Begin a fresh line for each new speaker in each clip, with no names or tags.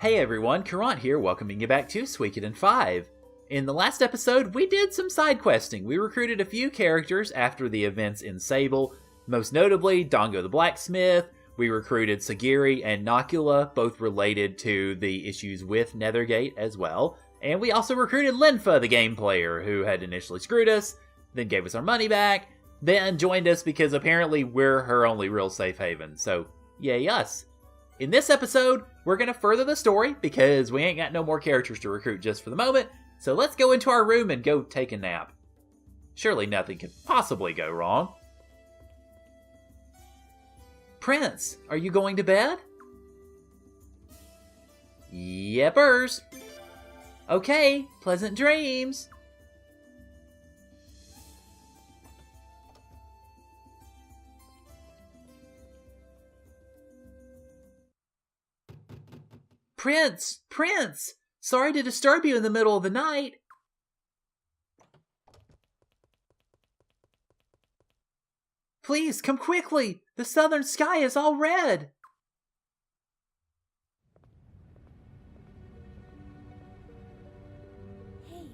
Hey everyone, Caront here, welcoming you back to Suikoden 5. In the last episode, we did some side questing. We recruited a few characters after the events in Sable, most notably Dango the Blacksmith. We recruited Sagiri and Nocula, both related to the issues with Nethergate as well. And we also recruited Linfa, the game player, who had initially screwed us, then gave us our money back, then joined us because apparently we're her only real safe haven. So, yay us. In this episode, we're going to further the story because we ain't got no more characters to recruit just for the moment, so let's go into our room and go take a nap. Surely nothing could possibly go wrong. Prince, are you going to bed? Yepers. Okay, pleasant dreams. Prince! Sorry to disturb you in the middle of the night. Please, come quickly! The southern sky is all red!
Hey,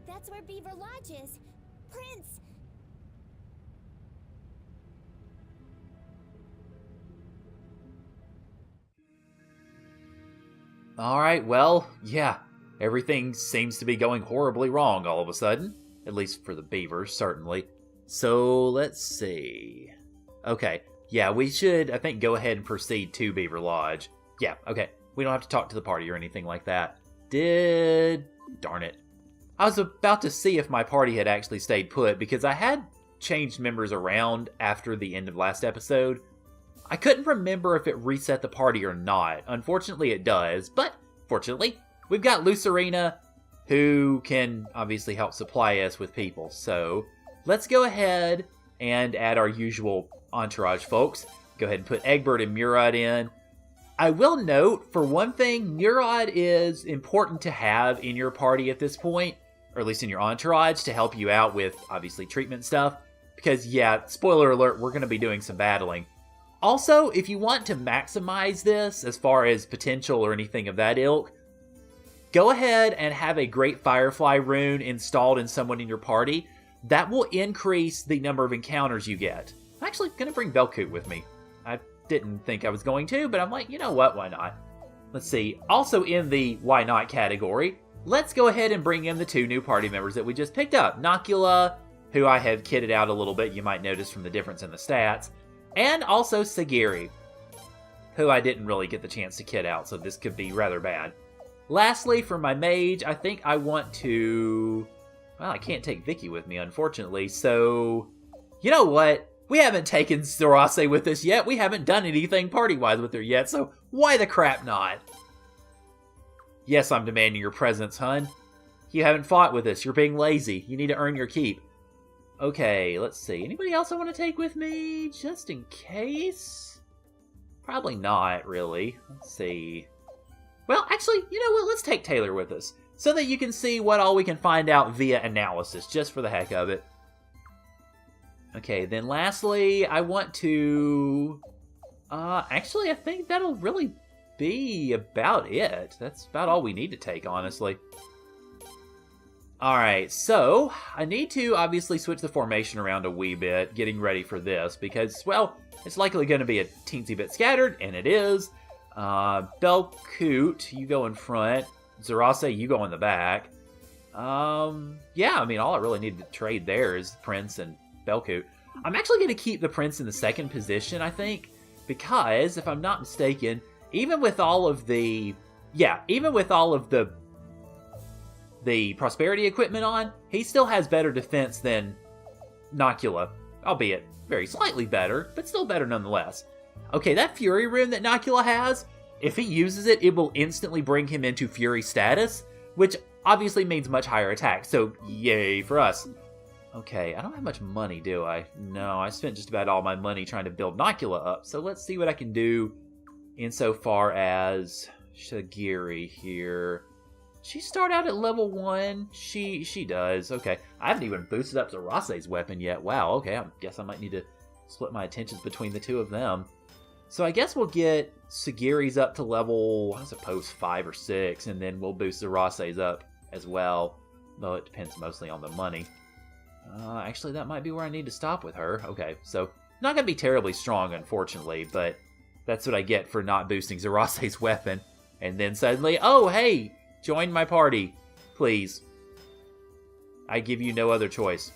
that's where Beaver Lodge is. Prince!
Alright, well, yeah. Everything seems to be going horribly wrong all of a sudden. At least for the beavers, certainly. So, let's see. Okay, yeah, we should, I think, go ahead and proceed to Beaver Lodge. Yeah, okay. We don't have to talk to the party or anything like that. Darn it. I was about to see if my party had actually stayed put, because I had changed members around after the end of last episode. I couldn't remember if it reset the party or not. Unfortunately, it does, but fortunately, we've got Lucerina, who can obviously help supply us with people. So, let's go ahead and add our usual entourage folks. Go ahead and put Egbert and Murad in. I will note, for one thing, Murad is important to have in your party at this point, or at least in your entourage, to help you out with, obviously, treatment stuff. Because, yeah, spoiler alert, we're going to be doing some battling. Also, if you want to maximize this as far as potential or anything of that ilk, go ahead and have a Great Firefly rune installed in someone in your party. That will increase the number of encounters you get. I'm actually going to bring Belkut with me. I didn't think I was going to, but I'm like, you know what, why not? Let's see. Also in the why not category, let's go ahead and bring in the two new party members that we just picked up. Nocula, who I have kitted out a little bit, you might notice from the difference in the stats. And also Sagiri, who I didn't really get the chance to kit out, so this could be rather bad. Lastly, for my mage, I think I want to... Well, I can't take Vicky with me, unfortunately, so... You know what? We haven't taken Zorase with us yet. We haven't done anything party-wise with her yet, so why the crap not? Yes, I'm demanding your presence, hun. You haven't fought with us. You're being lazy. You need to earn your keep. Okay, let's see. Anybody else I want to take with me? Just in case? Probably not, really. Let's see. Well, actually, you know what? Let's take Taylor with us, so that you can see what all we can find out via analysis, just for the heck of it. Okay, then lastly, I want to... actually, I think that'll really be about it. That's about all we need to take, honestly. Alright, so I need to obviously switch the formation around a wee bit, getting ready for this, because, well, it's likely going to be a teensy bit scattered, and it is. Belkut, you go in front. Zorase, you go in the back. Yeah, I mean, all I really need to trade there is Prince and Belkut. I'm actually going to keep the Prince in the second position, I think, because, if I'm not mistaken, even with all of the... Yeah, even with all of the prosperity equipment on, he still has better defense than Nocula. Albeit very slightly better, but still better nonetheless. Okay, that Fury rune that Nocula has, if he uses it, it will instantly bring him into Fury status, which obviously means much higher attack, so yay for us. Okay, I don't have much money, do I? No, I spent just about all my money trying to build Nocula up, so let's see what I can do insofar as Sagiri here. She start out at level 1? She does. Okay. I haven't even boosted up Zorase's weapon yet. Wow, okay. I guess I might need to split my attentions between the two of them. So I guess we'll get Sagiri's up to level, I suppose, 5 or 6, and then we'll boost Zerase's up as well. Though it depends mostly on the money. Actually, that might be where I need to stop with her. Okay, so not going to be terribly strong, unfortunately, but that's what I get for not boosting Zerase's weapon. And then suddenly, oh, hey, join my party, please. I give you no other choice.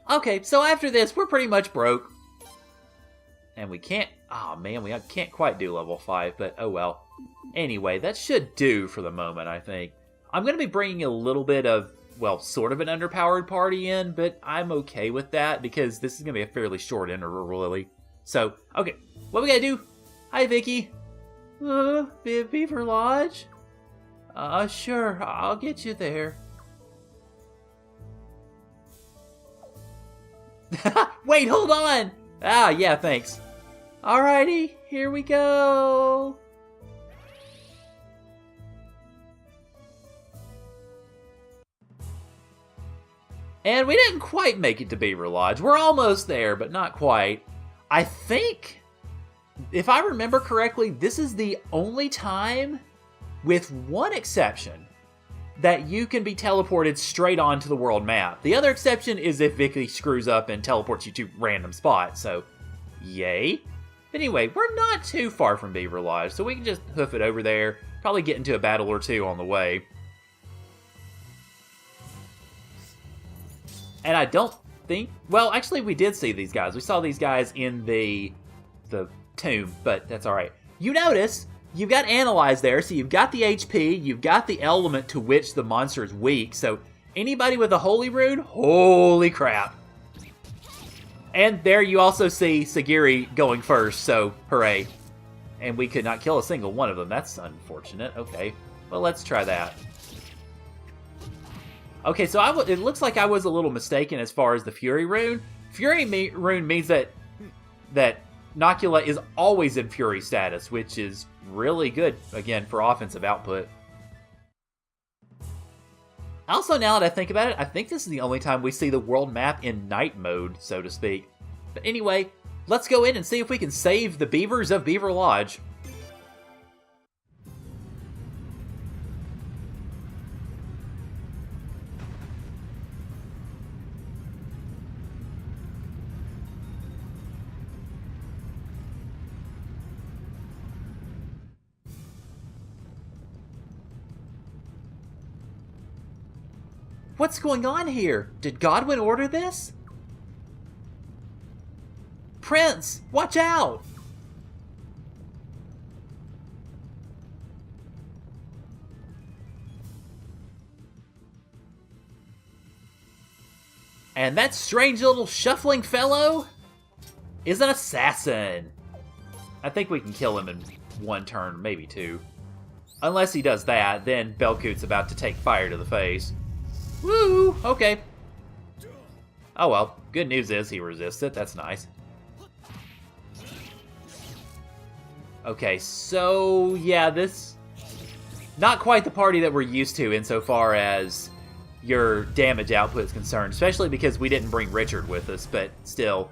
Okay, so after this, we're pretty much broke. And we can't, oh man, we can't quite do level 5, but oh well. Anyway, that should do for the moment, I think. I'm going to be bringing a little bit of, well, sort of an underpowered party in, but I'm okay with that because this is going to be a fairly short interval, really. So, okay, what we got to do? Hi, Vicky. Beaver Lodge? Sure, I'll get you there. Wait, hold on! Ah, yeah, thanks. Alrighty, here we go. And we didn't quite make it to Beaver Lodge. We're almost there, but not quite. I think, if I remember correctly, this is the only time, with one exception, that you can be teleported straight onto the world map. The other exception is if Vicky screws up and teleports you to random spots, so yay. Anyway, we're not too far from Beaver Lodge, so we can just hoof it over there, probably get into a battle or two on the way. And I don't think, well, actually we did see these guys. We saw these guys in the tomb, but that's alright. You notice, you've got Analyze there, so you've got the HP, you've got the element to which the monster is weak, so anybody with a Holy Rune, holy crap. And there you also see Sagiri going first, so hooray. And we could not kill a single one of them. That's unfortunate. Okay, well, let's try that. Okay, so it looks like I was a little mistaken as far as the Fury Rune. Fury Rune means that Nocula is always in Fury status, which is really good, again, for offensive output. Also, now that I think about it, I think this is the only time we see the world map in night mode, so to speak. But anyway, let's go in and see if we can save the beavers of Beaver Lodge. What's going on here? Did Godwin order this? Prince, watch out! And that strange little shuffling fellow is an assassin. I think we can kill him in one turn, maybe two. Unless he does that, then Belkoot's about to take fire to the face. Woo! Okay. Oh well, good news is he resists it. That's nice. Okay, so yeah, this... not quite the party that we're used to insofar as your damage output is concerned, especially because we didn't bring Richard with us, but still,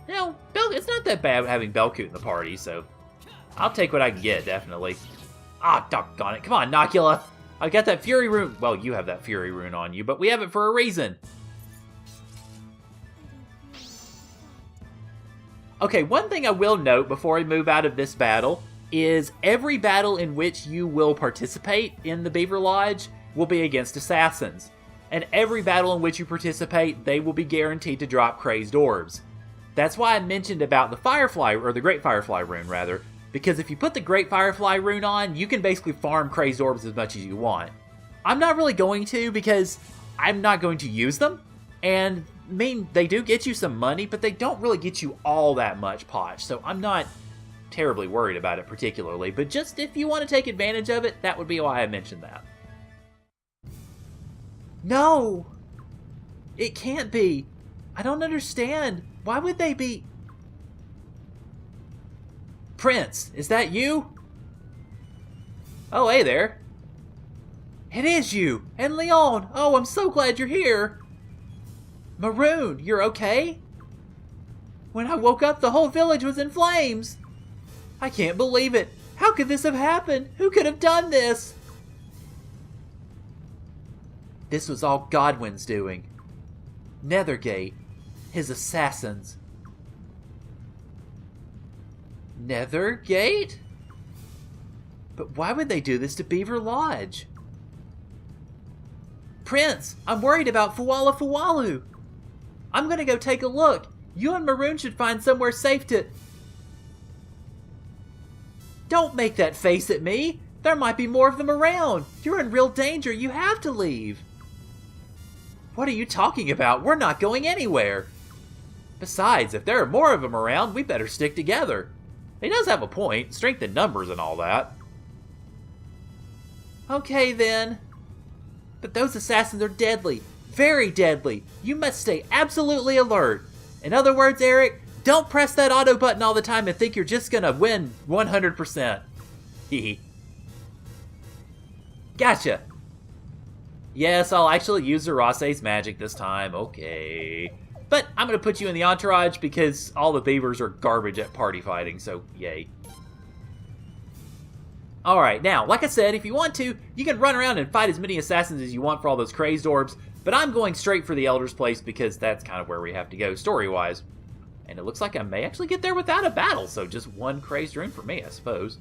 you know, it's not that bad having Belkoot in the party, so I'll take what I can get, definitely. Ah, doggone it. Come on, Nocula. I got that Fury Rune. Well, you have that Fury Rune on you, but we have it for a reason. Okay, one thing I will note before we move out of this battle is every battle in which you will participate in the Beaver Lodge will be against assassins. And every battle in which you participate, they will be guaranteed to drop Crazed Orbs. That's why I mentioned about the Firefly, or the Great Firefly Rune, rather, because if you put the Great Firefly Rune on, you can basically farm Crazed Orbs as much as you want. I'm not really going to, because I'm not going to use them, and I mean, they do get you some money, but they don't really get you all that much potch, so I'm not terribly worried about it particularly, but just if you want to take advantage of it, that would be why I mentioned that. No! It can't be! I don't understand! Why would they be... Prince, is that you? Oh, hey there. It is you! And Leon! Oh, I'm so glad you're here! Maroon, you're okay? When I woke up, the whole village was in flames. I can't believe it. How could this have happened? Who could have done this? This was all Godwin's doing. Nethergate. His assassins. Nethergate? But why would they do this to Beaver Lodge? Prince, I'm worried about Fuwalu. I'm gonna go take a look. You and Maroon should find somewhere safe to... Don't make that face at me. There might be more of them around. You're in real danger. You have to leave. What are you talking about? We're not going anywhere. Besides, if there are more of them around, we better stick together. He does have a point. Strength in numbers and all that. Okay, then. But those assassins are deadly. Very deadly. You must stay absolutely alert. In other words, Eric, don't press that auto button all the time and think you're just gonna win 100%. Hehe. Gotcha. Yes, I'll actually use Zerase's magic this time. Okay. But I'm gonna put you in the entourage because all the beavers are garbage at party fighting, so yay. Alright, now, like I said, if you want to, you can run around and fight as many assassins as you want for all those crazed orbs, but I'm going straight for the Elder's Place because that's kind of where we have to go story-wise. And it looks like I may actually get there without a battle, so just one crazed rune for me, I suppose.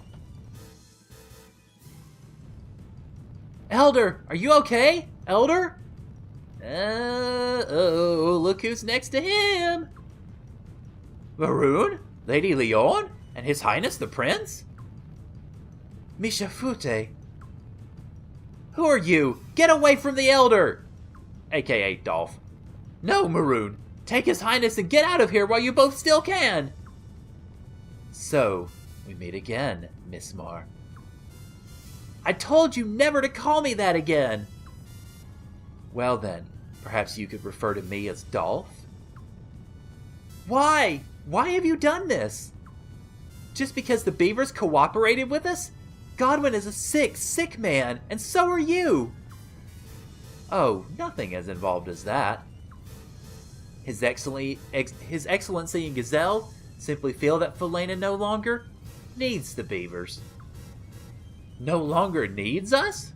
Elder, are you okay? Elder? Oh, look who's next to him. Maroon? Lady Leon? And His Highness the Prince? Mishafute. Who are you? Get away from the Elder! AKA Dolph. No, Maroon. Take His Highness and get out of here while you both still can! So, we meet again, Miss Mar. I told you never to call me that again! Well then, perhaps you could refer to me as Dolph? Why? Why have you done this? Just because the beavers cooperated with us? Godwin is a sick man, and so are you! Oh, nothing as involved as that. His Excellency and Gazelle simply feel that Felena no longer needs the beavers. No longer needs us?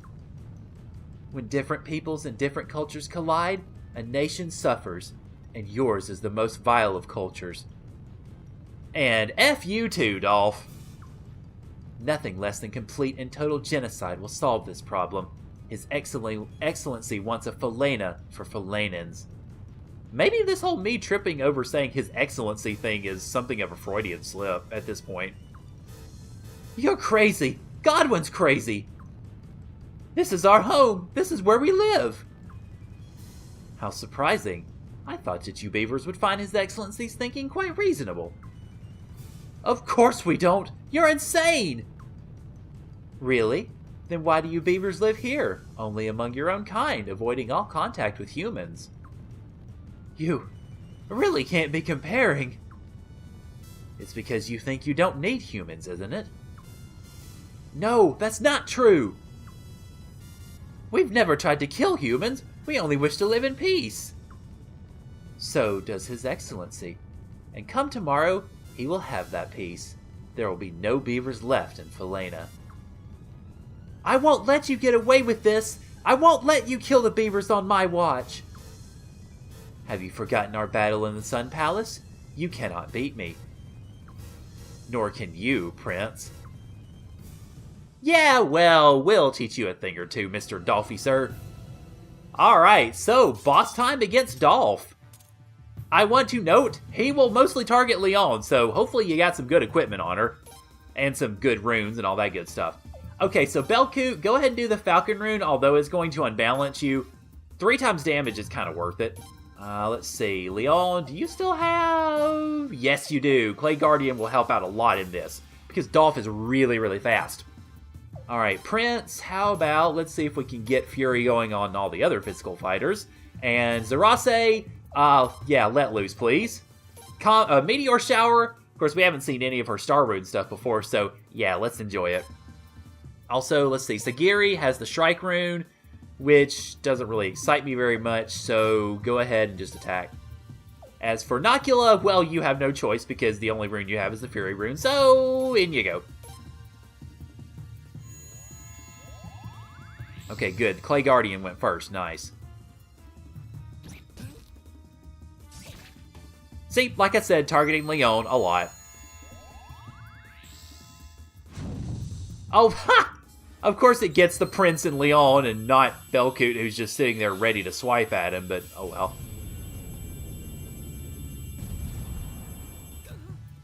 When different peoples and different cultures collide, a nation suffers, and yours is the most vile of cultures. And F you too, Dolph. Nothing less than complete and total genocide will solve this problem. His Excellency wants a Felena for Felenans. Maybe this whole me tripping over saying His Excellency thing is something of a Freudian slip at this point. You're crazy! Godwin's crazy! This is our home! This is where we live! How surprising. I thought that you beavers would find His Excellency's thinking quite reasonable. Of course we don't! You're insane! Really? Then why do you beavers live here, only among your own kind, avoiding all contact with humans? You really can't be comparing. It's because you think you don't need humans, isn't it? No, that's not true! We've never tried to kill humans. We only wish to live in peace. So does His Excellency. And come tomorrow, he will have that peace. There will be no beavers left in Felena. I won't let you get away with this! I won't let you kill the beavers on my watch! Have you forgotten our battle in the Sun Palace? You cannot beat me. Nor can you, Prince. Yeah, well, we'll teach you a thing or two, Mr. Dolphy, sir. Alright, so, boss time against Dolph. I want to note, he will mostly target Leon, so hopefully you got some good equipment on her. And some good runes and all that good stuff. Okay, so Belcoot, go ahead and do the Falcon rune, although it's going to unbalance you. 3 times damage is kind of worth it. Let's see, Leon, do you still have... Yes, you do. Clay Guardian will help out a lot in this, because Dolph is really, really fast. Alright, Prince, how about, let's see if we can get Fury going on all the other physical fighters. And Zerase, yeah, let loose, please. Meteor Shower, of course, we haven't seen any of her Star Rune stuff before, so yeah, let's enjoy it. Also, let's see, Sagiri has the Shrike Rune, which doesn't really excite me very much, so go ahead and just attack. As for Nocula, well, you have no choice because the only rune you have is the Fury rune, so in you go. Okay, good. Clay Guardian went first. Nice. See, like I said, targeting Leon a lot. Oh, ha! Of course it gets the Prince and Leon and not Belcoot, who's just sitting there ready to swipe at him, but oh well.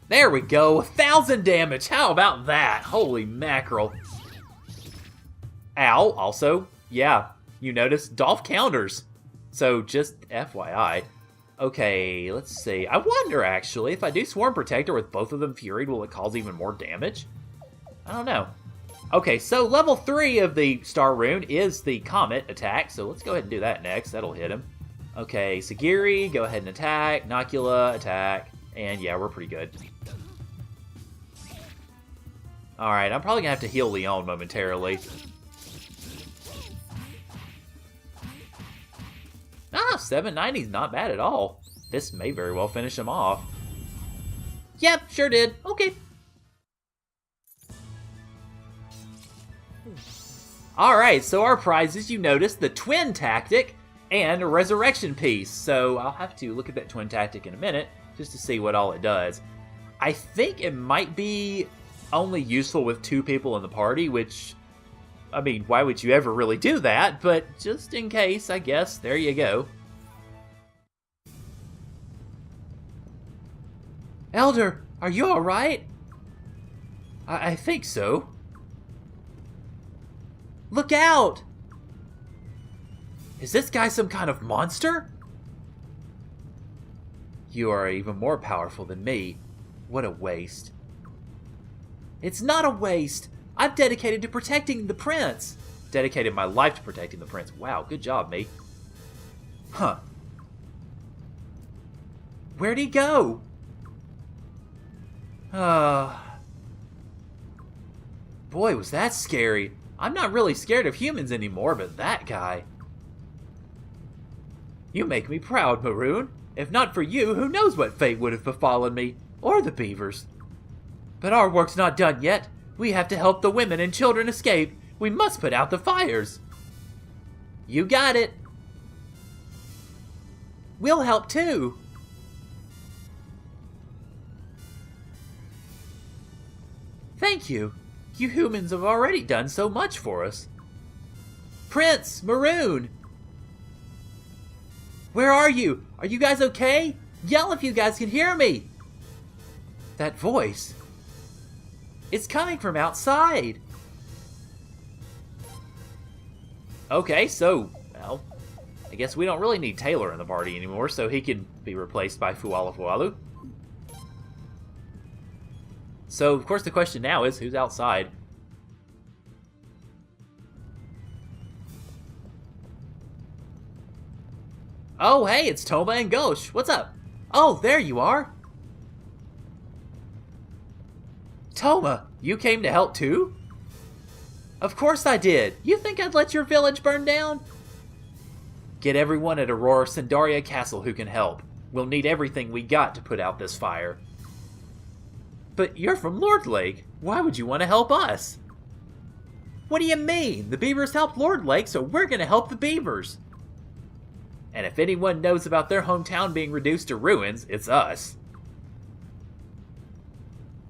There we go, 1,000 damage. How about that? Holy mackerel. Ow, also, yeah, you notice, Dolph counters. So just FYI. Okay, let's see. I wonder, actually, if I do Swarm Protector with both of them Furied, will it cause even more damage? I don't know. Okay, so level 3 of the Star Rune is the Comet attack, so let's go ahead and do that next. That'll hit him. Okay, Sagiri, go ahead and attack. Nocula, attack. And yeah, we're pretty good. Alright, I'm probably going to have to heal Leon momentarily. Ah, 790 is not bad at all. This may very well finish him off. Yep, sure did. Okay. Alright, so our prizes, you noticed the Twin Tactic and a Resurrection Piece. So I'll have to look at that Twin Tactic in a minute just to see what all it does. I think it might be only useful with 2 people in the party, which, I mean, why would you ever really do that? But just in case, I guess, there you go. Elder, are you alright? I think so. Look out! Is this guy some kind of monster? You are even more powerful than me. What a waste. It's not a waste! I'm dedicated to protecting the prince! Dedicated my life to protecting the prince. Wow, good job, me. Huh. Where'd he go? Boy, was that scary. I'm not really scared of humans anymore, but that guy. You make me proud, Maroon. If not for you, who knows what fate would have befallen me, or the beavers. But our work's not done yet. We have to help the women and children escape. We must put out the fires. You got it. We'll help too. Thank you. You humans have already done so much for us. Prince, Maroon! Where are you? Are you guys okay? Yell if you guys can hear me! That voice. It's coming from outside. Okay, so, well, I guess we don't really need Taylor in the party anymore, so he can be replaced by Fualafualu. So, of course, the question now is, who's outside? Oh, hey, it's Toma and Ghosh. What's up? Oh, there you are. Toma, you came to help too? Of course I did. You think I'd let your village burn down? Get everyone at Aurora Sandaria Castle who can help. We'll need everything we got to put out this fire. But you're from Lord Lake. Why would you want to help us? What do you mean? The beavers helped Lord Lake, so we're going to help the beavers. And if anyone knows about their hometown being reduced to ruins, it's us.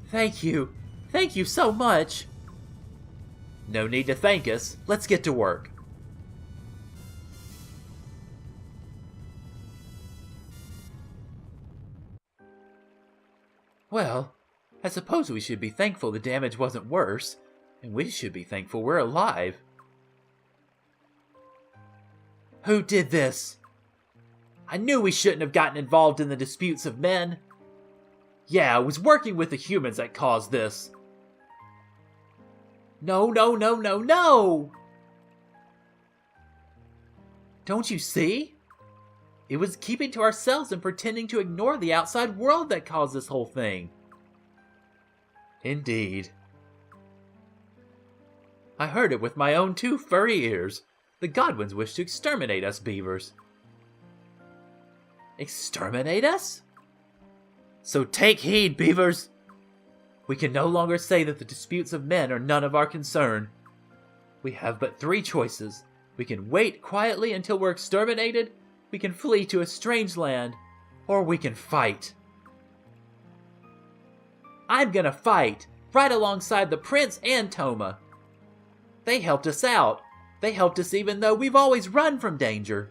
Thank you. Thank you so much. No need to thank us. Let's get to work. Well, I suppose we should be thankful the damage wasn't worse, and we should be thankful we're alive. Who did this? I knew we shouldn't have gotten involved in the disputes of men. Yeah, it was working with the humans that caused this. No, no, no, no, no! Don't you see? It was keeping to ourselves and pretending to ignore the outside world that caused this whole thing. Indeed. I heard it with my own 2 furry ears. The Godwins wish to exterminate us beavers. Exterminate us? So take heed, beavers! We can no longer say that the disputes of men are none of our concern. We have but 3 choices. We can wait quietly until we're exterminated, we can flee to a strange land, or we can fight. I'm gonna fight, right alongside the prince and Toma. They helped us out. They helped us even though we've always run from danger.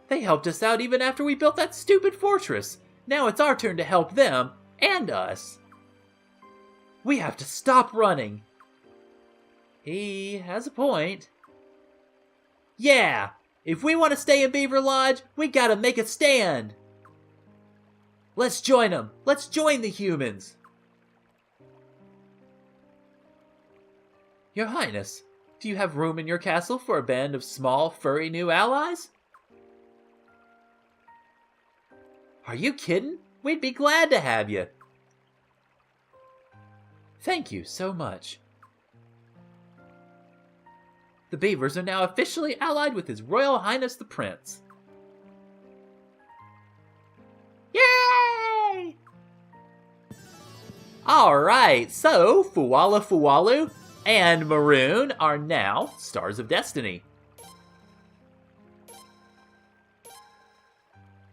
They helped us out even after we built that stupid fortress. Now it's our turn to help them, and us. We have to stop running. He has a point. Yeah, if we want to stay in Beaver Lodge, we gotta make a stand. Let's join them. Let's join the humans. Your Highness, do you have room in your castle for a band of small, furry new allies? Are you kidding? We'd be glad to have you. Thank you so much. The beavers are now officially allied with His Royal Highness the Prince. Yay! Alright, so Fuwalu and Maroon are now Stars of Destiny.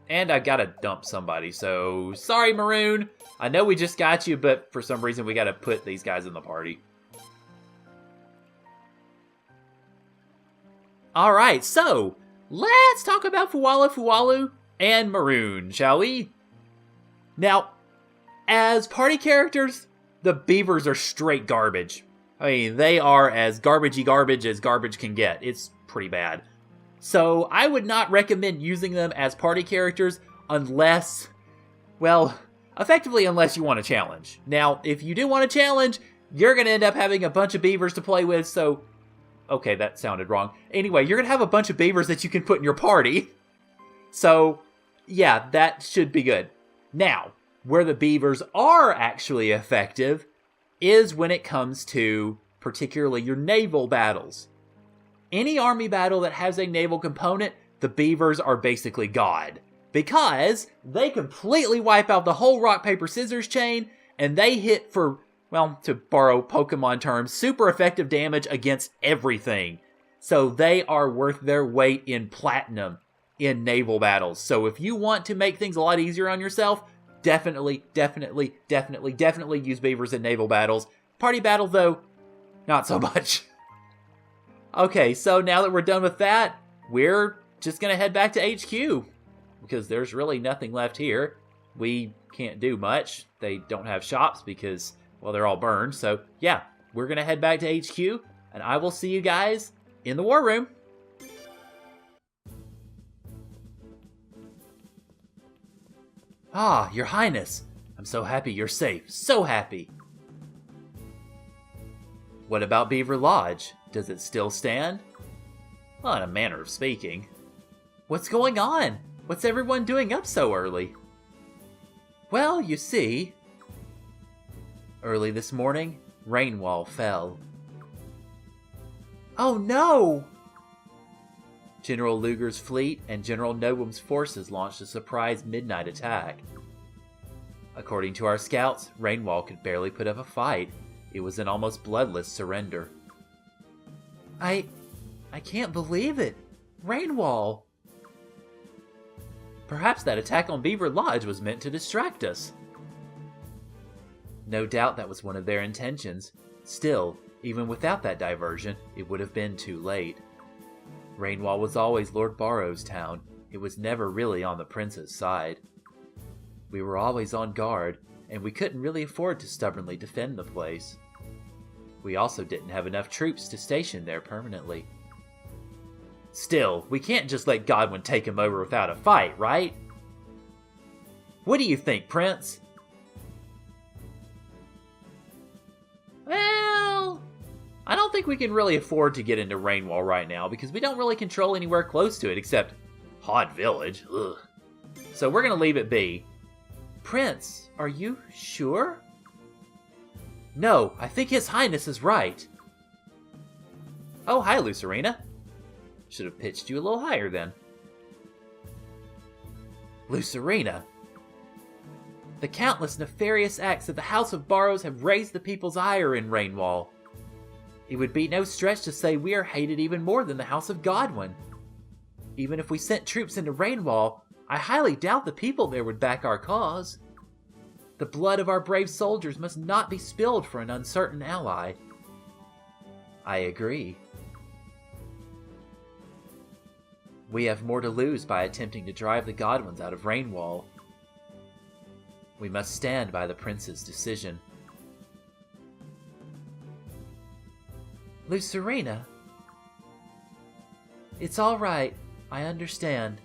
And I gotta dump somebody, so sorry Maroon. I know we just got you, but for some reason we gotta put these guys in the party. Alright, so let's talk about Fuwalu and Maroon, shall we? Now, as party characters, the beavers are straight garbage. I mean, they are as garbagey garbage as garbage can get. It's pretty bad. So I would not recommend using them as party characters unless, well, effectively unless you want a challenge. Now, if you do want a challenge, you're going to end up having a bunch of beavers to play with, so... Okay, that sounded wrong. Anyway, you're going to have a bunch of beavers that you can put in your party. So, yeah, that should be good. Now, where the beavers are actually effective is when it comes to particularly your naval battles. Any army battle that has a naval component, the beavers are basically God. Because they completely wipe out the whole rock, paper, scissors chain, and they hit for, well, to borrow Pokemon terms, super effective damage against everything. So they are worth their weight in platinum in naval battles. So if you want to make things a lot easier on yourself, definitely use beavers in naval battles. Party battles, though, not so much. Okay, so now that we're done with that, we're just going to head back to HQ. Because there's really nothing left here. We can't do much. They don't have shops because, well, they're all burned. So, yeah, we're going to head back to HQ. And I will see you guys in the war room. Ah, Your Highness. I'm so happy you're safe. So happy. What about Beaver Lodge? Does it still stand? Well, in a manner of speaking. What's going on? What's everyone doing up so early? Well, you see, early this morning, Rainwall fell. Oh no! General Luger's fleet and General Nobum's forces launched a surprise midnight attack. According to our scouts, Rainwall could barely put up a fight. It was an almost bloodless surrender. I can't believe it! Rainwall! Perhaps that attack on Beaver Lodge was meant to distract us. No doubt that was one of their intentions. Still, even without that diversion, it would have been too late. Rainwall was always Lord Barrow's town. It was never really on the prince's side. We were always on guard, and we couldn't really afford to stubbornly defend the place. We also didn't have enough troops to station there permanently. Still, we can't just let Godwin take him over without a fight, right? What do you think, Prince? Well, I don't think we can really afford to get into Rainwall right now because we don't really control anywhere close to it except Hod Village. Ugh. So we're going to leave it be. Prince, are you sure? No, I think His Highness is right. Oh, hi, Lucerina. Should have pitched you a little higher then. Lucerina! The countless nefarious acts of the House of Barrows have raised the people's ire in Rainwall. It would be no stretch to say we are hated even more than the House of Godwin. Even if we sent troops into Rainwall, I highly doubt the people there would back our cause. The blood of our brave soldiers must not be spilled for an uncertain ally. I agree. We have more to lose by attempting to drive the Godwins out of Rainwall. We must stand by the prince's decision. Lucerina? It's all right. I understand.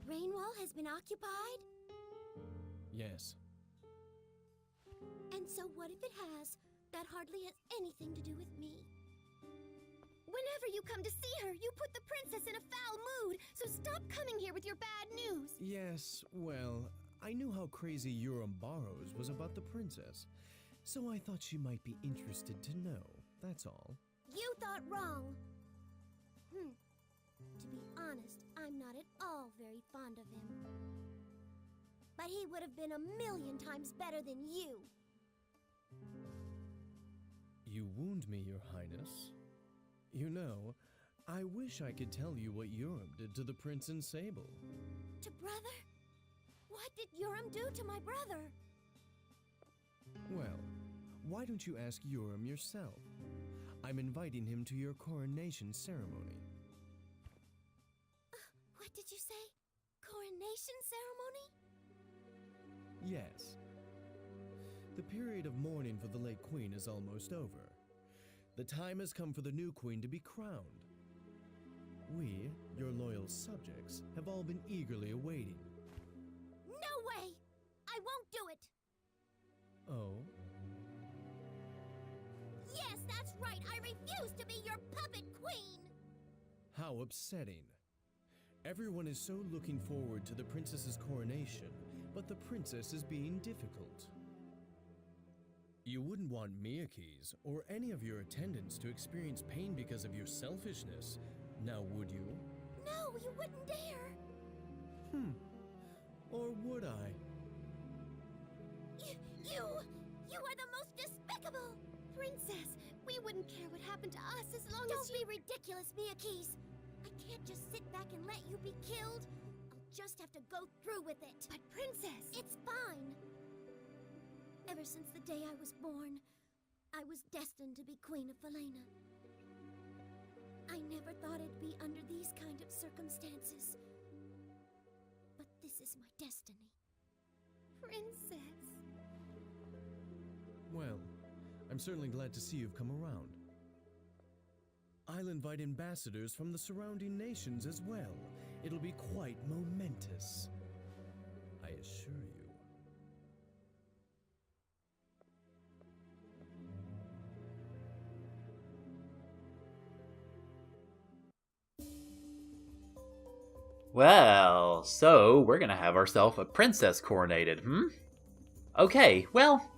Rainwall has been occupied?
Yes.
And so what if it has? That hardly has anything to do with me. Whenever you come to see her, you put the princess in a foul mood, so stop coming here with your bad news.
Yes, well, I knew how crazy Urim Barrows was about the princess, so I thought she might be interested to know, that's all.
You thought wrong. To be honest, I'm not at all very fond of him. But he would have been 1,000,000 times better than you.
You wound me, Your Highness. You know, I wish I could tell you what Urim did to the prince in Sable.
To brother? What did Urim do to my brother?
Well, why don't you ask Urim yourself? I'm inviting him to your coronation ceremony.
What did you say? Coronation ceremony?
Yes. The period of mourning for the late queen is almost over. The time has come for the new queen to be crowned. We, your loyal subjects, have all been eagerly awaiting.
No way! I won't do it!
Oh?
Yes, that's right! I refuse to be your puppet queen!
How upsetting. Everyone is so looking forward to the princess's coronation, but the princess is being difficult. You wouldn't want Miyakis or any of your attendants to experience pain because of your selfishness, now would you?
No, you wouldn't dare!
Or would I?
You are the most despicable! Princess, we wouldn't care what happened to us as long as Don't be ridiculous, Miyakis! I can't just sit back and let you be killed. I'll just have to go through with it. But Princess, it's fine. Ever since the day I was born, I was destined to be Queen of Valena. I never thought it'd be under these kind of circumstances. But this is my destiny. Princess.
Well, I'm certainly glad to see you've come around. I'll invite ambassadors from the surrounding nations as well. It'll be quite momentous, I assure you.
Well, so we're gonna have ourselves a princess coronated, Okay, well,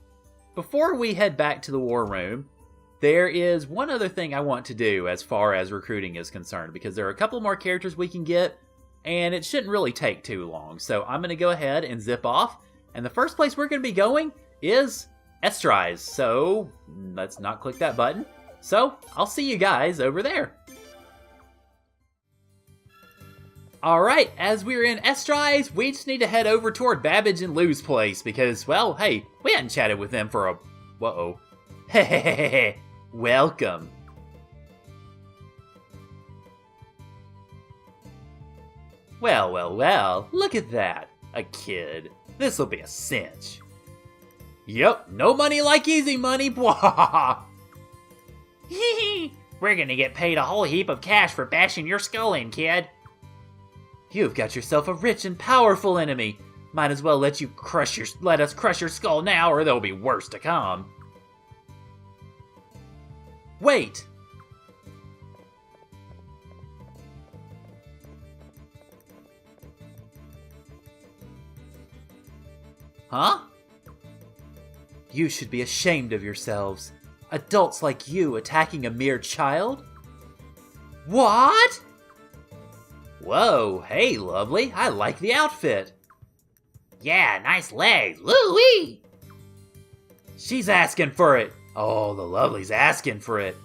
before we head back to the war room, there is one other thing I want to do as far as recruiting is concerned, because there are a couple more characters we can get, and it shouldn't really take too long. So I'm gonna go ahead and zip off, and the first place we're gonna be going is Estrise. So let's not click that button. So I'll see you guys over there. Alright, as we're in Estrise, we just need to head over toward Babbage and Lou's place because, well, hey, we hadn't chatted with them for a... Whoa. Hehehehe. Welcome. Well, look at that. A kid. This'll be a cinch. Yep, no money like easy money, bwahaha. Hee. We're gonna get paid a whole heap of cash for bashing your skull in, kid. You've got yourself a rich and powerful enemy. Might as well let us crush your skull now, or there'll be worse to come. Wait! Huh? You should be ashamed of yourselves. Adults like you attacking a mere child? What? Whoa, hey, lovely. I like the outfit.
Yeah, nice legs. Woo-wee!
She's asking for it. Oh, the lovely's asking for it.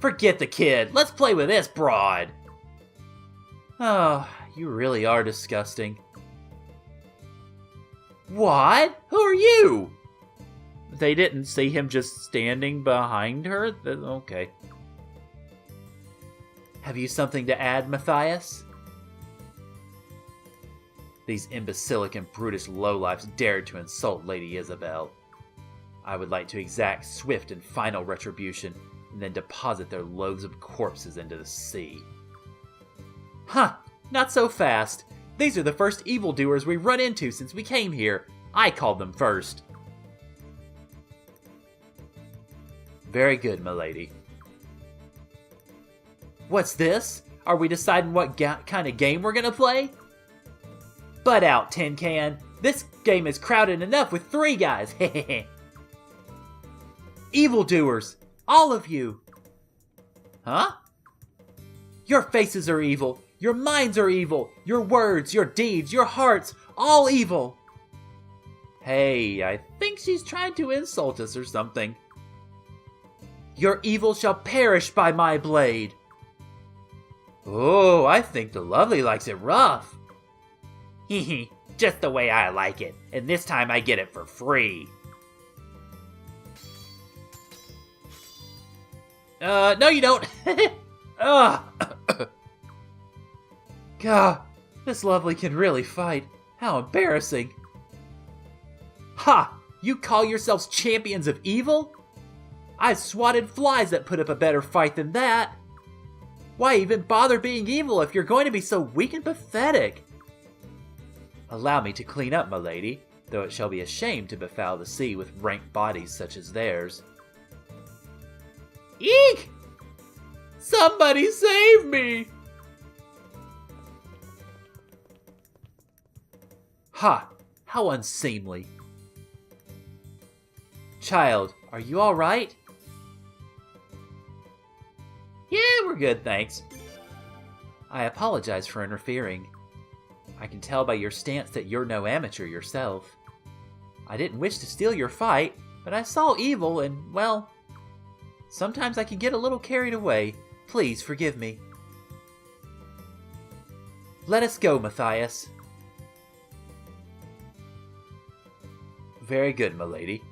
Forget the kid. Let's play with this broad. Oh, you really are disgusting. What? Who are you? They didn't see him just standing behind her? Okay. Have you something to add, Matthias? These imbecilic and brutish lowlifes dared to insult Lady Isabel. I would like to exact swift and final retribution, and then deposit their loathsome corpses into the sea. Huh, not so fast. These are the first evildoers we've run into since we came here. I called them first. Very good, milady. What's this? Are we deciding what kind of game we're gonna play? Butt out, Tin Can. This game is crowded enough with 3 guys. Evildoers! All of you! Huh? Your faces are evil. Your minds are evil. Your words, your deeds, your hearts, all evil. Hey, I think she's trying to insult us or something. Your evil shall perish by my blade. Oh, I think the lovely likes it rough.
Hehe, just the way I like it. And this time I get it for free.
No you don't. Ugh. God, this lovely can really fight. How embarrassing. Ha! You call yourselves champions of evil? I've swatted flies that put up a better fight than that. Why even bother being evil if you're going to be so weak and pathetic? Allow me to clean up, my lady, though it shall be a shame to befoul the sea with rank bodies such as theirs. Eek! Somebody save me! Ha! How unseemly. Child, are you all right? Yeah, we're good, thanks. I apologize for interfering. I can tell by your stance that you're no amateur yourself. I didn't wish to steal your fight, but I saw evil and, well, sometimes I can get a little carried away. Please forgive me. Let us go, Matthias. Very good, milady.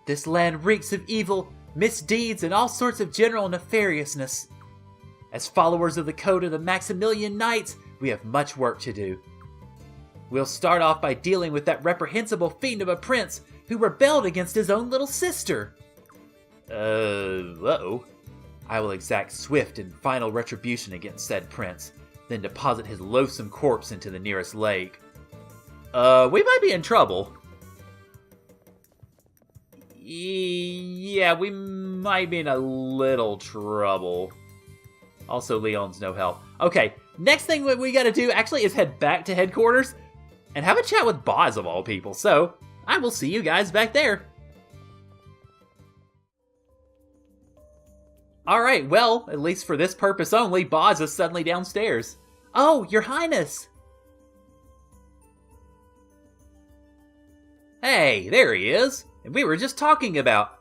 This land reeks of evil, misdeeds, and all sorts of general nefariousness. As followers of the Code of the Maximilian Knights, we have much work to do. We'll start off by dealing with that reprehensible fiend of a prince who rebelled against his own little sister. Uh-oh. I will exact swift and final retribution against said prince, then deposit his loathsome corpse into the nearest lake. We might be in trouble. Yeah, we might be in a little trouble. Also, Leon's no help. Okay, next thing we gotta do actually is head back to headquarters and have a chat with Boz of all people. So, I will see you guys back there. Alright, well, at least for this purpose only, Boz is suddenly downstairs. Oh, Your Highness! Hey, there he is! And we were just talking about...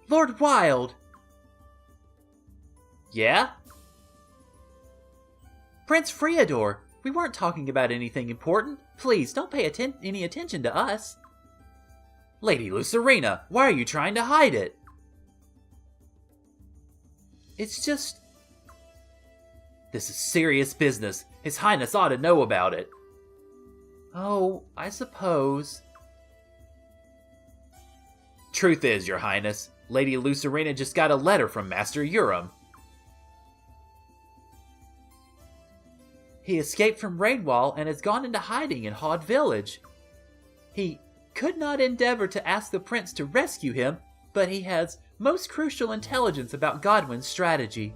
Lord Wilde! Yeah? Prince Friador, we weren't talking about anything important. Please, don't pay any attention to us. Lady Lucerina, why are you trying to hide it? It's just... This is serious business. His Highness ought to know about it. Oh, I suppose. Truth is, Your Highness, Lady Lucerina just got a letter from Master Urim. He escaped from Rainwall and has gone into hiding in Hod Village. He could not endeavor to ask the prince to rescue him, but he has most crucial intelligence about Godwin's strategy.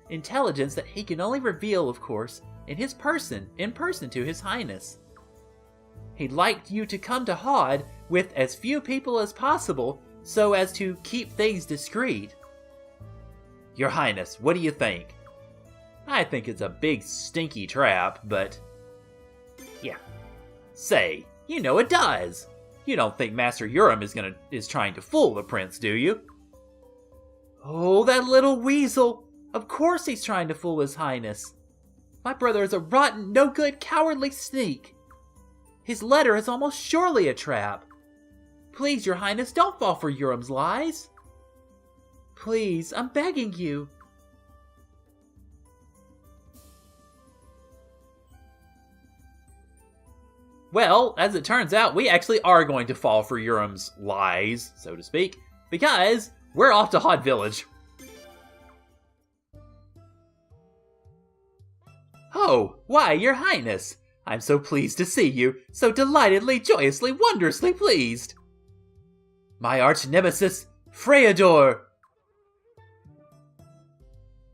Intelligence that he can only reveal, of course, in person to His Highness. He'd like you to come to Hod with as few people as possible so as to keep things discreet. Your Highness, what do you think? I think it's a big stinky trap, but... yeah. Say, you know it does! You don't think Master Urim is trying to fool the prince, do you? Oh, that little weasel! Of course he's trying to fool His Highness. My brother is a rotten, no-good, cowardly sneak. His letter is almost surely a trap. Please, Your Highness, don't fall for Urim's lies. Please, I'm begging you. Well, as it turns out, we actually are going to fall for Urim's lies, so to speak, because we're off to Hod Village. Oh, why, Your Highness! I'm so pleased to see you, so delightedly, joyously, wondrously pleased! My arch-nemesis, Freador!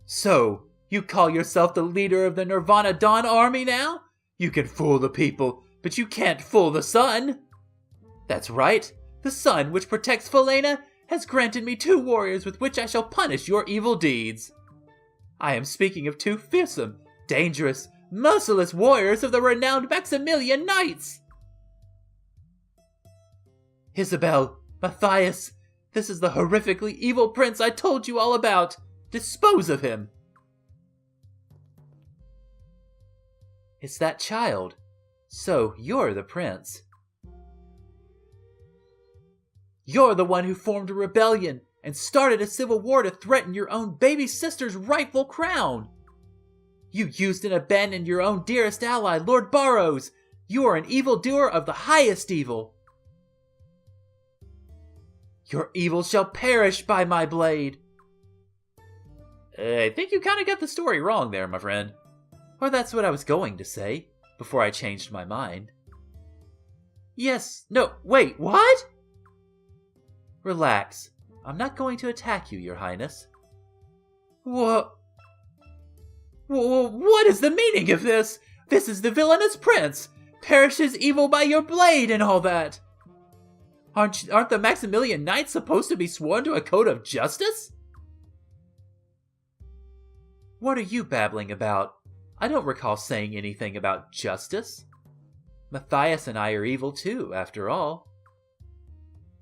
So, you call yourself the leader of the Nirvana Dawn army now? You can fool the people, but you can't fool the sun! That's right, the sun which protects Falena has granted me 2 warriors with which I shall punish your evil deeds. I am speaking of 2 fearsome, dangerous, merciless warriors of the renowned Maximilian Knights! Isabel, Matthias, this is the horrifically evil prince I told you all about. Dispose of him! It's that child. So, you're the prince. You're the one who formed a rebellion and started a civil war to threaten your own baby sister's rightful crown. You used and abandoned your own dearest ally, Lord Barrows. You are an evildoer of the highest evil. Your evil shall perish by my blade. I think you kind of got the story wrong there, my friend. Or that's what I was going to say, before I changed my mind. Yes, no, wait, what? Relax. I'm not going to attack you, Your Highness. What is the meaning of this? This is the villainous prince. Perishes evil by your blade and all that. Aren't the Maximilian Knights supposed to be sworn to a code of justice? What are you babbling about? I don't recall saying anything about justice. Matthias and I are evil too, after all.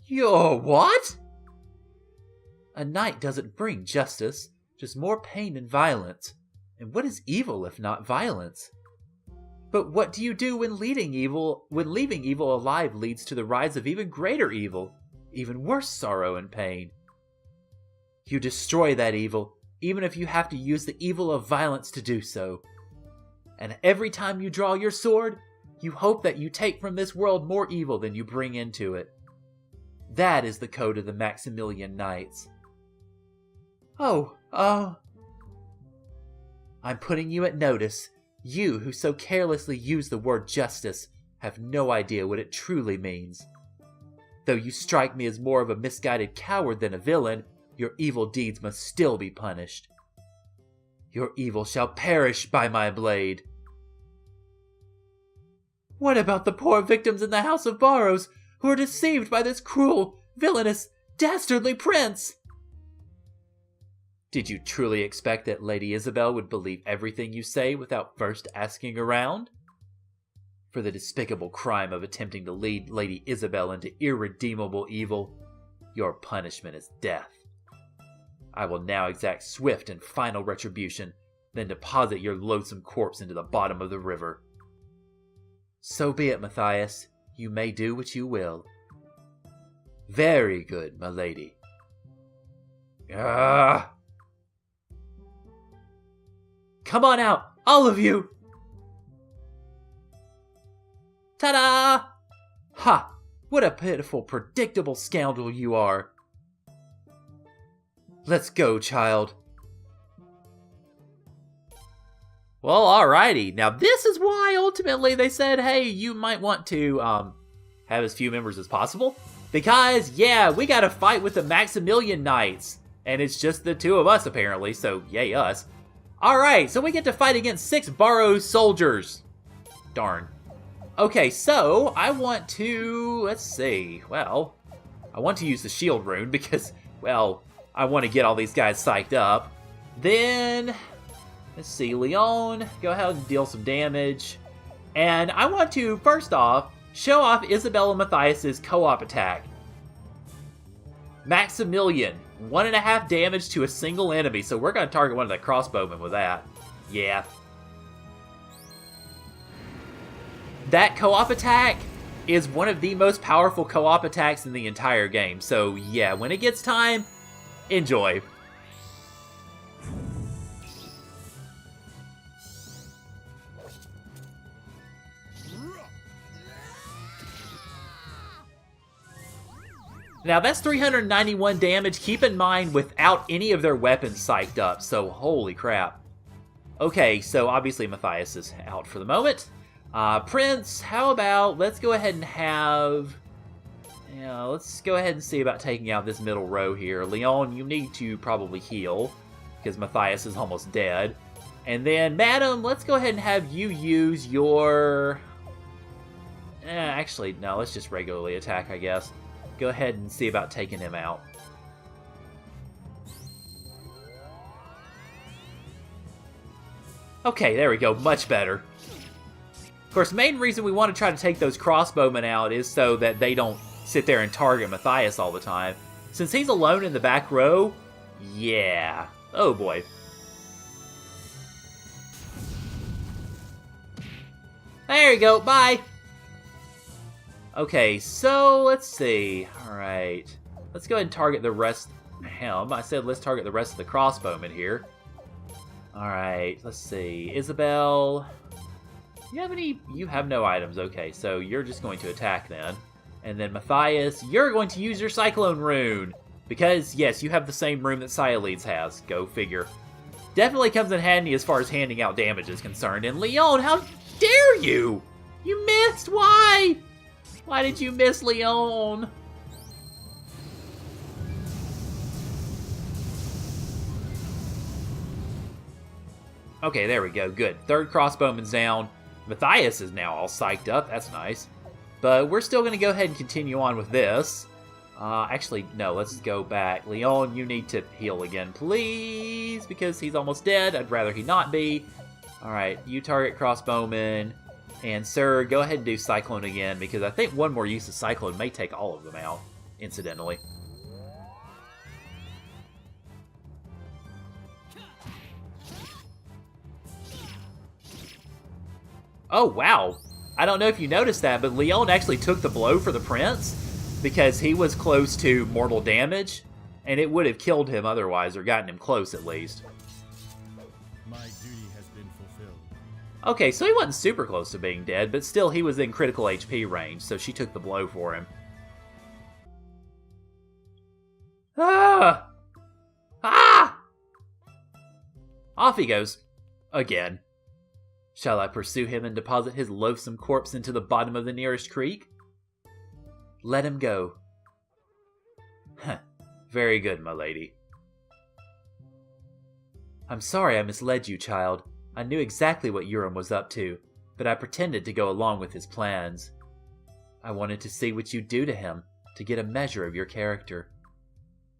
You're what? A knight doesn't bring justice, just more pain and violence. And what is evil if not violence? But what do you do when leaving evil alive leads to the rise of even greater evil, even worse sorrow and pain? You destroy that evil, even if you have to use the evil of violence to do so. And every time you draw your sword, you hope that you take from this world more evil than you bring into it. That is the code of the Maximilian Knights. I'm putting you at notice. You, who so carelessly use the word justice, have no idea what it truly means. Though you strike me as more of a misguided coward than a villain, your evil deeds must still be punished. Your evil shall perish by my blade. What about the poor victims in the House of Barrows, who are deceived by this cruel, villainous, dastardly prince? Did you truly expect that Lady Isabel would believe everything you say without first asking around? For the despicable crime of attempting to lead Lady Isabel into irredeemable evil, your punishment is death. I will now exact swift and final retribution, then deposit your loathsome corpse into the bottom of the river. So be it, Matthias. You may do what you will. Very good, my lady. Ah! Come on out, all of you! Ta-da! Ha! What a pitiful, predictable scoundrel you are. Let's go, child. Well, alrighty. Now, this is why, ultimately, they said, hey, you might want to, have as few members as possible. Because, yeah, we gotta fight with the Maximilian Knights. And it's just the 2 of us, apparently, so yay us. Alright, so we get to fight against 6 Barrows soldiers. Darn. Okay, so, I want to, let's see, well, I want to use the shield rune because, well, I want to get all these guys psyched up. Then, let's see, Leon, go ahead and deal some damage. And I want to, first off, show off Isabel and Matthias' co-op attack. Maximilian, 1.5 damage to a single enemy, so we're going to target one of the crossbowmen with that. Yeah. That co-op attack is one of the most powerful co-op attacks in the entire game, so yeah, when it gets time, enjoy. Now that's 391 damage, keep in mind, without any of their weapons psyched up, so holy crap. Okay, so obviously Matthias is out for the moment. Prince, how about, let's go ahead and have... Yeah, let's go ahead and see about taking out this middle row here. Leon, you need to probably heal, because Matthias is almost dead. And then, Madam, let's go ahead and have you use your... actually, no, let's just regularly attack, I guess. Go ahead and see about taking him out. Okay, there we go, much better. Of course, the main reason we want to try to take those crossbowmen out is so that they don't sit there and target Matthias all the time. Since he's alone in the back row, yeah. Oh boy. There you go, bye! Okay, so let's see. Alright. Let's go ahead and target the rest of him. I said let's target the rest of the crossbowmen here. Alright, let's see. Isabel. You have any? You have no items. Okay, so you're just going to attack then. And then Matthias, you're going to use your Cyclone rune. Because, yes, you have the same rune that Cyledes has. Go figure. Definitely comes in handy as far as handing out damage is concerned. And Leon, how dare you? You missed! Why? Why did you miss, Leon? Okay, there we go. Good. Third crossbowman's down. Matthias is now all psyched up. That's nice. But we're still going to go ahead and continue on with this. Actually, no, let's go back. Leon, you need to heal again, please, because he's almost dead. I'd rather he not be. Alright, you target crossbowman. And sir, go ahead and do Cyclone again, because I think one more use of Cyclone may take all of them out, incidentally. Oh, wow. I don't know if you noticed that, but Leon actually took the blow for the prince, because he was close to mortal damage, and it would have killed him otherwise, or gotten him close at least.
My duty has been fulfilled.
Okay, so he wasn't super close to being dead, but still he was in critical HP range, so she took the blow for him. Ah! Ah! Off he goes. Again. Shall I pursue him and deposit his loathsome corpse into the bottom of the nearest creek? Let him go. Huh. Very good, my lady. I'm sorry I misled you, child. I knew exactly what Urim was up to, but I pretended to go along with his plans. I wanted to see what you'd do to him, to get a measure of your character.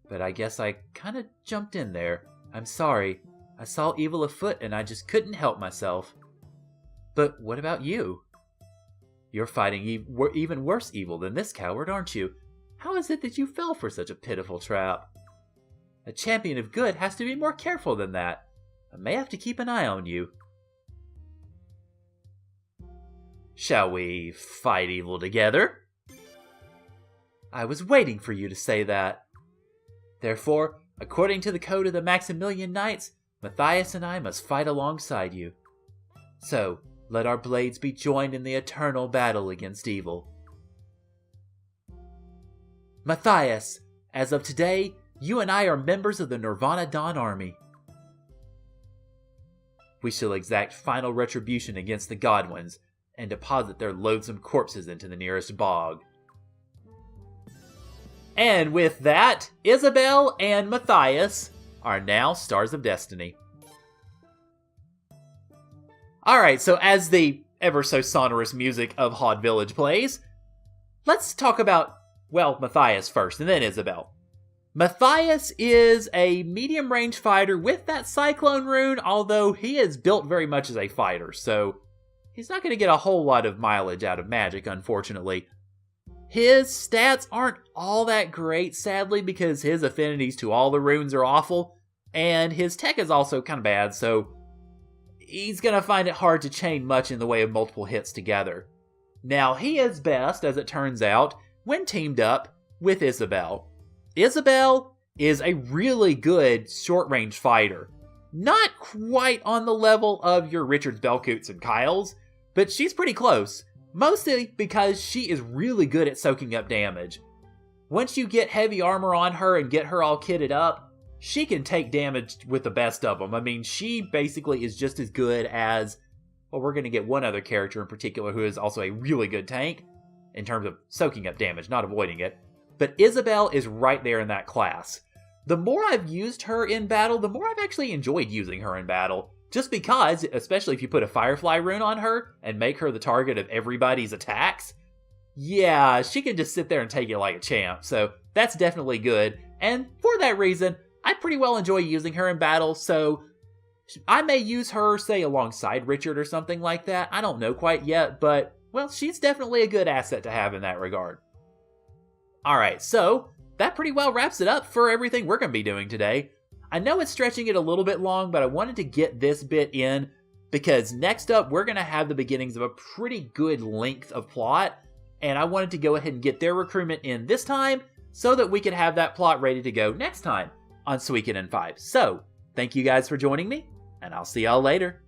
But I guess I kinda jumped in there. I'm sorry. I saw evil afoot and I just couldn't help myself. But what about you? You're fighting even worse evil than this coward, aren't you? How is it that you fell for such a pitiful trap? A champion of good has to be more careful than that. I may have to keep an eye on you. Shall we fight evil together? I was waiting for you to say that. Therefore, according to the code of the Maximilian Knights, Matthias and I must fight alongside you. So, let our blades be joined in the eternal battle against evil. Matthias, as of today, you and I are members of the Nirvana Dawn Army. We shall exact final retribution against the Godwins and deposit their loathsome corpses into the nearest bog. And with that, Isabel and Matthias are now Stars of Destiny. Alright, so as the ever so sonorous music of Hod Village plays, let's talk about Well, Matthias first, and then Isabelle. Matthias is a medium-range fighter with that Cyclone rune, although he is built very much as a fighter, so he's not going to get a whole lot of mileage out of magic, unfortunately. His stats aren't all that great, sadly, because his affinities to all the runes are awful, and his tech is also kind of bad, so he's going to find it hard to chain much in the way of multiple hits together. Now, he is best, as it turns out, when teamed up with Isabelle. Isabelle is a really good short-range fighter. Not quite on the level of your Richards, Belcoots, and Kyles, but she's pretty close. Mostly because she is really good at soaking up damage. Once you get heavy armor on her and get her all kitted up, she can take damage with the best of them. I mean, she basically is just as good as... Well, we're going to get one other character in particular who is also a really good tank in terms of soaking up damage, not avoiding it. But Isabelle is right there in that class. The more I've used her in battle, the more I've actually enjoyed using her in battle. Just because, especially if you put a Firefly rune on her and make her the target of everybody's attacks, yeah, she can just sit there and take it like a champ. So that's definitely good. And for that reason, I pretty well enjoy using her in battle. So I may use her, say, alongside Richard or something like that. I don't know quite yet, but, well, she's definitely a good asset to have in that regard. Alright, so that pretty well wraps it up for everything we're going to be doing today. I know it's stretching it a little bit long, but I wanted to get this bit in because next up we're going to have the beginnings of a pretty good length of plot, and I wanted to go ahead and get their recruitment in this time so that we could have that plot ready to go next time on Suikoden 5. So, thank you guys for joining me, and I'll see y'all later.